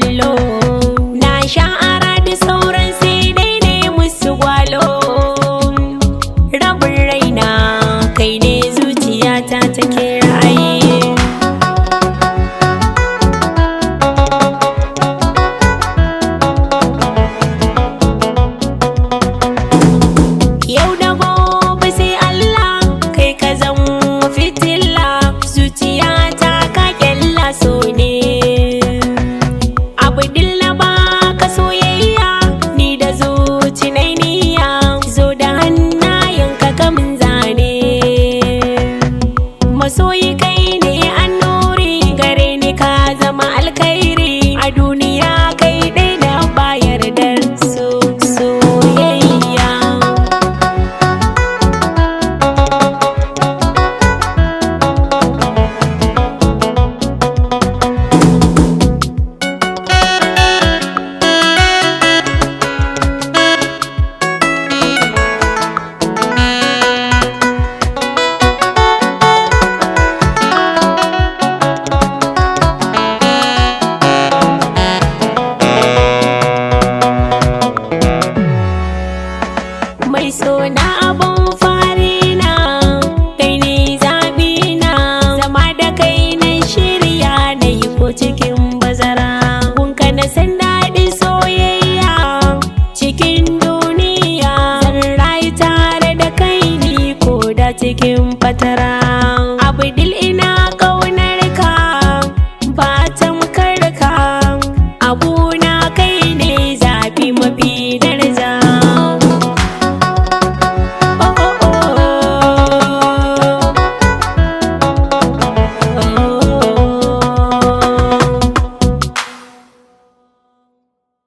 bullo. Na sha'ara da sauran sai dai ne musu gwalo. Rabin raina kai ne zuciyata take ra'ayi. Yau da gobe sai Allah kai ka zama fitila. Zuciyata ka kyalla so ne. Abdullah ba ka soyayya ni da zuci nai niyya. Zo da hannayenka kamin zane. Masoyi kai ne annuri gare ni ka zama alkhairi. A duniya kai ɗai da bayar da soyayya. Mai sona abun fari na kai ne zaɓi na. Zama da kai na shirya na yi ko cikin bazara. Gunka na san daɗin soyayya cikin duniya. Zan rayu tare da kai ni ko da cikin fatara.